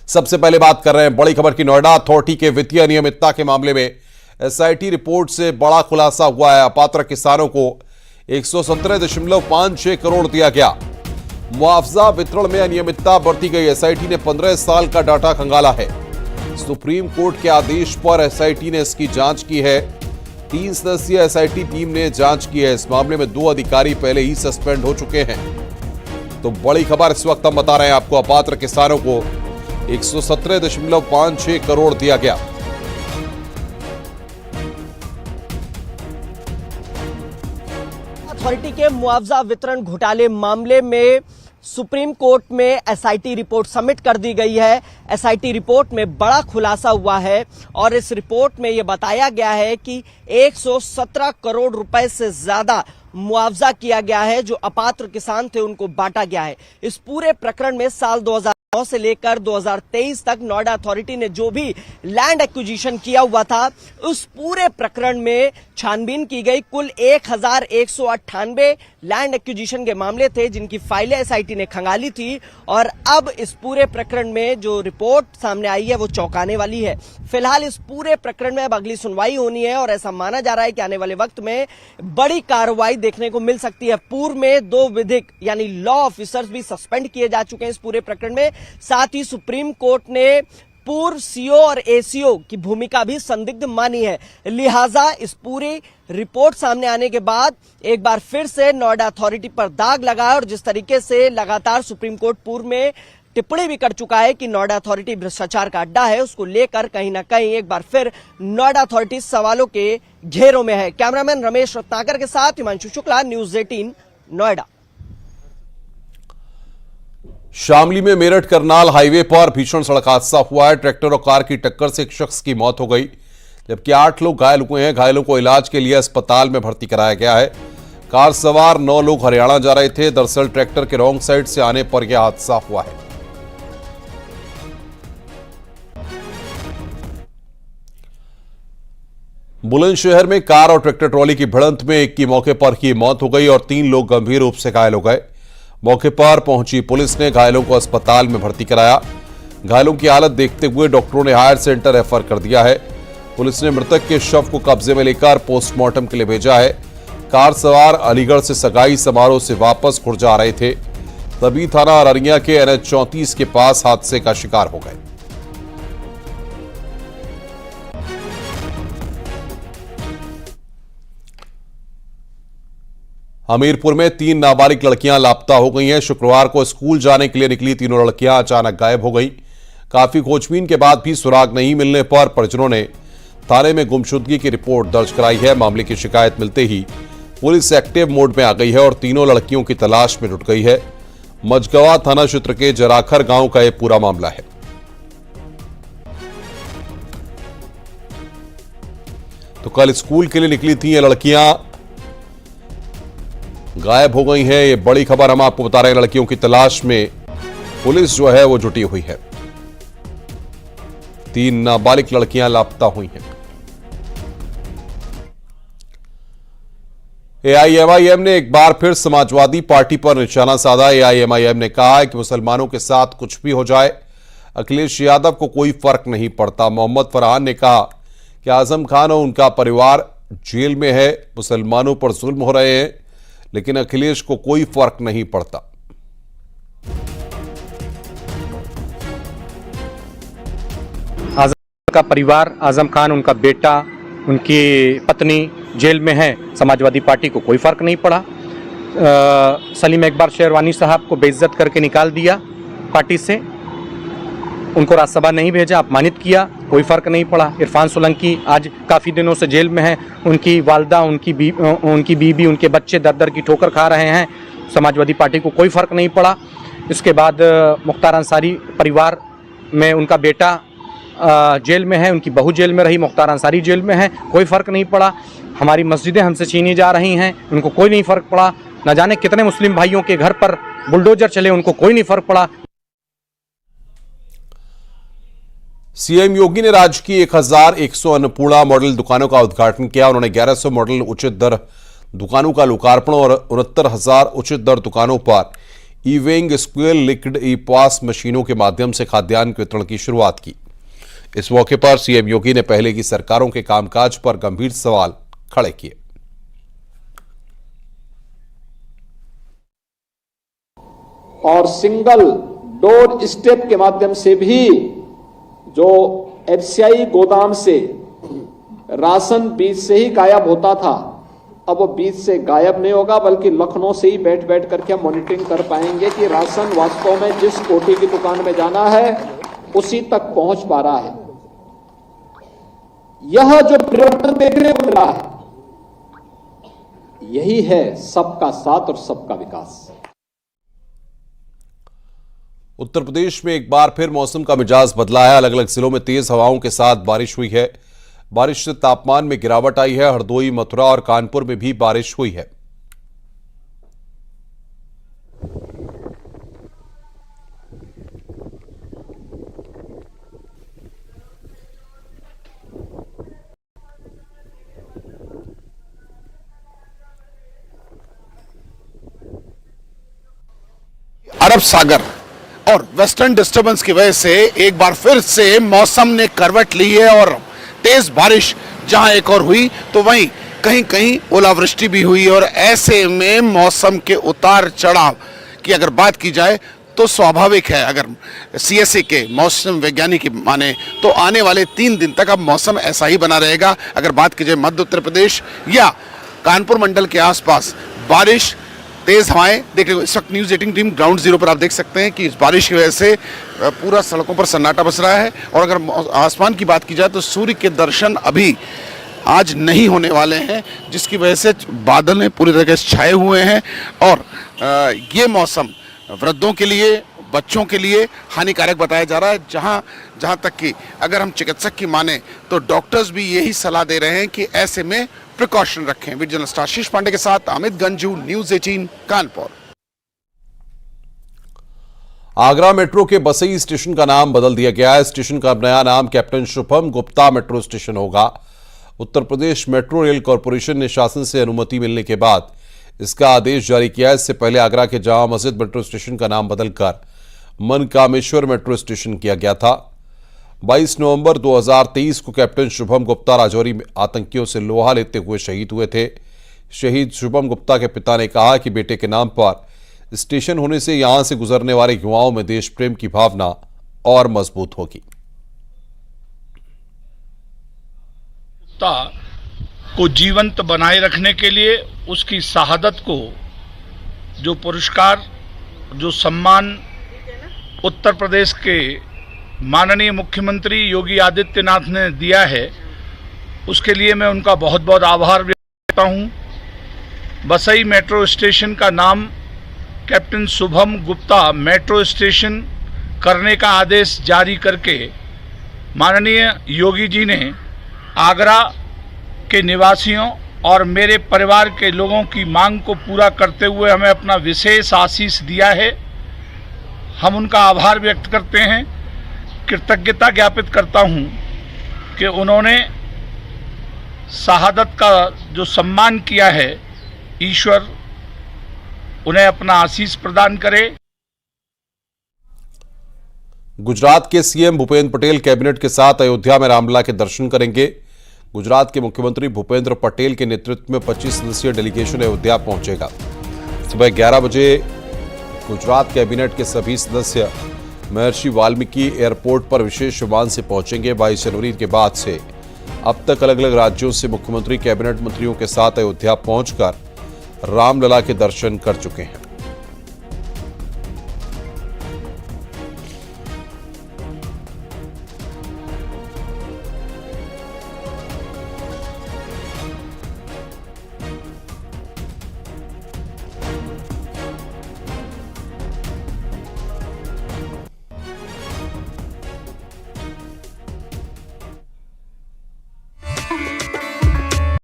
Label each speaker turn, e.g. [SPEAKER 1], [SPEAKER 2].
[SPEAKER 1] सबसे पहले बात कर रहे हैं बड़ी खबर की। नोएडा अथॉरिटी के वित्तीय अनियमितता के मामले में एसआईटी रिपोर्ट से बड़ा खुलासा हुआ है। अपात्र किसानों को 117.56 करोड़ दिया गया। मुआवजा वितरण में अनियमितता बरती गई। एसआईटी ने 15 साल का डाटा खंगाला है। सुप्रीम कोर्ट के आदेश पर एसआईटी ने इसकी जांच की है। 3 सदस्यीय एसआईटी टीम ने जांच की है। इस मामले में 2 अधिकारी पहले ही सस्पेंड हो चुके हैं। तो बड़ी खबर इस वक्त हम बता रहे हैं आपको। अपात्र किसानों को 117.56 करोड़ दिया गया।
[SPEAKER 2] अथॉरिटी के मुआवजा वितरण घोटाले मामले में सुप्रीम कोर्ट में एसआईटी रिपोर्ट सबमिट कर दी गई है। एसआईटी रिपोर्ट में बड़ा खुलासा हुआ है और इस रिपोर्ट में यह बताया गया है कि 117 करोड़ रुपए से ज्यादा मुआवजा किया गया है जो अपात्र किसान थे उनको बांटा गया है। इस पूरे प्रकरण में साल 2009 से लेकर 2023 तक नोएडा अथॉरिटी ने जो भी लैंड एक्विजिशन किया हुआ था उस पूरे प्रकरण में छानबीन की गई। कुल 1198 लैंड एक्विजिशन के मामले थे जिनकी फाइलें एसआईटी ने खंगाली थी और अब इस पूरे प्रकरण में जो रिपोर्ट सामने आई है वो चौंकाने वाली है। फिलहाल इस पूरे प्रकरण में अब अगली सुनवाई होनी है और ऐसा माना जा रहा है कि आने वाले वक्त में बड़ी कार्रवाई देखने को मिल सकती है। पूर्व में 2 विधिक यानी लॉ ऑफिसर्स भी सस्पेंड किए जा चुके हैं इस पूरे प्रकरण में। साथ ही सुप्रीम कोर्ट ने पूर्व सीओ और एसीओ की भूमिका भी संदिग्ध मानी है। लिहाजा इस पूरी रिपोर्ट सामने आने के बाद एक बार फिर से नोएडा अथॉरिटी पर दाग लगा है और जिस तरीके से लगातार सुप्रीम कोर्ट पूर्व में टिप्पणी भी कर चुका है कि नोएडा अथॉरिटी भ्रष्टाचार का अड्डा है, उसको लेकर कहीं ना कहीं एक बार फिर नोएडा अथॉरिटी सवालों के घेरों में है। कैमरामैन रमेश रत्नाकर के साथ हिमांशु शुक्ला, न्यूज़ 18 नोएडा।
[SPEAKER 1] शामली में मेरठ करनाल हाईवे पर भीषण सड़क हादसा हुआ है। ट्रैक्टर और कार की टक्कर से एक शख्स की मौत हो गई जबकि 8 लोग घायल हुए हैं। घायलों को इलाज के लिए अस्पताल में भर्ती कराया गया है। कार सवार 9 लोग हरियाणा जा रहे थे। दरअसल ट्रैक्टर के रॉन्ग साइड से आने पर यह हादसा हुआ है। बुलंदशहर में कार और ट्रैक्टर ट्रॉली की भिड़ंत में एक की मौके पर ही मौत हो गई और 3 लोग गंभीर रूप से घायल हो गए। मौके पर पहुंची पुलिस ने घायलों को अस्पताल में भर्ती कराया। घायलों की हालत देखते हुए डॉक्टरों ने हायर सेंटर रेफर कर दिया है। पुलिस ने मृतक के शव को कब्जे में लेकर पोस्टमार्टम के लिए भेजा है। कार सवार अलीगढ़ से सगाई समारोह से वापस खुर्जा जा रहे थे, तभी थाना अररिया के NH 34 के पास हादसे का शिकार हो गए। हमीरपुर में 3 नाबालिग लड़कियां लापता हो गई हैं। शुक्रवार को स्कूल जाने के लिए निकली तीनों लड़कियां अचानक गायब हो गई। काफी खोजबीन के बाद भी सुराग नहीं मिलने पर परिजनों ने थाने में गुमशुदगी की रिपोर्ट दर्ज कराई है। मामले की शिकायत मिलते ही पुलिस एक्टिव मोड में आ गई है और तीनों लड़कियों की तलाश में जुट गई है। मझगवा थाना क्षेत्र के जराखर गांव का यह पूरा मामला है। तो कल स्कूल के लिए निकली थी ये लड़कियां, गायब हो गई हैं। ये बड़ी खबर हम आपको बता रहे हैं। लड़कियों की तलाश में पुलिस जो है वो जुटी हुई है। 3 नाबालिग लड़कियां लापता हुई हैं। एआईएमआईएम ने एक बार फिर समाजवादी पार्टी पर निशाना साधा। एआईएमआईएम ने कहा है कि मुसलमानों के साथ कुछ भी हो जाए, अखिलेश यादव को कोई फर्क नहीं पड़ता। मोहम्मद फरहान ने कहा कि आजम खान और उनका परिवार जेल में है, मुसलमानों पर जुल्म हो रहे हैं, लेकिन अखिलेश को कोई फर्क नहीं पड़ता।
[SPEAKER 3] आजम का परिवार, आजम खान, उनका बेटा, उनकी पत्नी जेल में है, समाजवादी पार्टी को कोई फर्क नहीं पड़ा। सलीम इकबाल शेरवानी साहब को बेइज्जत करके निकाल दिया पार्टी से, उनको राज्यसभा नहीं भेजा, अपमानित किया, कोई फर्क नहीं पड़ा। इरफान सोलंकी आज काफ़ी दिनों से जेल में है, उनकी वालदा, उनकी बीबी, उनके बच्चे दर की ठोकर खा रहे हैं, समाजवादी पार्टी को कोई फर्क नहीं पड़ा। इसके बाद मुख्तार अंसारी परिवार में उनका बेटा जेल में है, उनकी बहू जेल में रही, मुख्तार अंसारी जेल में है, कोई फ़र्क नहीं पड़ा। हमारी मस्जिदें हमसे छीनी जा रही हैं, उनको कोई नहीं फ़र्क पड़ा। न जाने कितने मुस्लिम भाइयों के घर पर बुलडोजर चले, उनको कोई नहीं फ़र्क पड़ा।
[SPEAKER 1] सीएम योगी ने राज्य की 1100 अन्नपूर्णा मॉडल दुकानों का उद्घाटन किया। उन्होंने 1100 मॉडल उचित दर दुकानों का लोकार्पण और 69,000 उचित दर दुकानों पर ई वेइंग स्क्वेल लिक्विड ई पास मशीनों के माध्यम से खाद्यान्न के वितरण की शुरुआत की। इस मौके पर सीएम योगी ने पहले की सरकारों के कामकाज पर गंभीर सवाल खड़े किए।
[SPEAKER 4] और सिंगल डोर स्टेप के माध्यम से भी जो एफसीआई गोदाम से राशन बीच से ही गायब होता था, अब वो बीच से गायब नहीं होगा, बल्कि लखनऊ से ही बैठ बैठ करके हम मॉनिटरिंग कर पाएंगे कि राशन वास्तव में जिस कोटी की दुकान में जाना है उसी तक पहुंच पा रहा है। यह जो परिवर्तन देखने को मिला है, यही है सबका साथ और सबका विकास।
[SPEAKER 1] उत्तर प्रदेश में एक बार फिर मौसम का मिजाज बदला है। अलग अलग जिलों में तेज हवाओं के साथ बारिश हुई है। बारिश से तापमान में गिरावट आई है। हरदोई, मथुरा और कानपुर में भी बारिश हुई है।
[SPEAKER 5] अरब सागर और वेस्टर्न डिस्टर्बेंस की वजह से एक बार फिर से मौसम ने करवट ली है और तेज बारिश जहां एक और हुई तो वहीं कहीं कहीं ओलावृष्टि भी हुई। और ऐसे में मौसम के उतार चढ़ाव की अगर बात की जाए तो स्वाभाविक है। अगर सीएसए के मौसम वैज्ञानिक की माने तो आने वाले 3 दिन तक अब मौसम ऐसा ही बना रहेगा। अगर बात की जाए मध्य उत्तर प्रदेश या कानपुर मंडल के आसपास बारिश, तेज हवाएं देखने को इस वक्त न्यूज़ 18 टीम ग्राउंड जीरो पर आप देख सकते हैं कि इस बारिश की वजह से पूरा सड़कों पर सन्नाटा बस रहा है। और अगर आसमान की बात की जाए तो सूर्य के दर्शन अभी आज नहीं होने वाले हैं, जिसकी वजह से बादल में पूरी तरह से छाए हुए हैं। और ये मौसम वृद्धों के लिए, बच्चों के लिए हानिकारक बताया जा रहा है। जहां तक कि अगर हम चिकित्सक की माने तो डॉक्टर्स भी यही सलाह दे रहे हैं कि ऐसे में प्रिकॉशन रखें। वीडियो जर्नलिस्ट आशीष पांडे के साथ अमित गंजू, न्यूज़ 18 कानपुर।
[SPEAKER 1] आगरा मेट्रो के बसई स्टेशन का नाम बदल दिया गया है। स्टेशन का नया नाम captain Shubham Gupta metro station होगा। Uttar Pradesh metro rail corporation ने शासन से अनुमति मिलने के बाद इसका आदेश जारी किया है। इससे पहले आगरा के जामा मस्जिद मेट्रो स्टेशन का नाम बदलकर मनकामेश्वर मेट्रो स्टेशन किया गया था। 22 नवंबर 2023 को कैप्टन शुभम गुप्ता राजौरी में आतंकियों से लोहा लेते हुए शहीद हुए थे। शहीद शुभम गुप्ता के पिता ने कहा कि बेटे के नाम पर स्टेशन होने से यहां से गुजरने वाले युवाओं में देश प्रेम की भावना और मजबूत होगी।
[SPEAKER 6] को जीवंत बनाए रखने के लिए उसकी शहादत को जो पुरस्कार, जो सम्मान उत्तर प्रदेश के माननीय मुख्यमंत्री योगी आदित्यनाथ ने दिया है, उसके लिए मैं उनका बहुत बहुत आभार व्यक्त करता हूं। बसई मेट्रो स्टेशन का नाम captain Shubham Gupta metro station करने का आदेश जारी करके माननीय योगी जी ने आगरा के निवासियों और मेरे परिवार के लोगों की मांग को पूरा करते हुए हमें अपना विशेष आशीष दिया है। हम उनका आभार व्यक्त करते हैं, कृतज्ञता ज्ञापित करता हूं कि उन्होंने शहादत का जो सम्मान किया है, ईश्वर उन्हें अपना आशीष प्रदान करे।
[SPEAKER 1] गुजरात के सीएम भूपेंद्र पटेल कैबिनेट के साथ अयोध्या में रामलला के दर्शन करेंगे। गुजरात के मुख्यमंत्री भूपेंद्र पटेल के नेतृत्व में 25 सदस्यीय डेलीगेशन अयोध्या पहुंचेगा। सुबह 11 बजे गुजरात कैबिनेट के सभी सदस्य महर्षि वाल्मीकि एयरपोर्ट पर विशेष विमान से पहुंचेंगे। 22 जनवरी के बाद से अब तक अलग अलग राज्यों से मुख्यमंत्री कैबिनेट मंत्रियों के साथ अयोध्या पहुंचकर रामलला के दर्शन कर चुके हैं।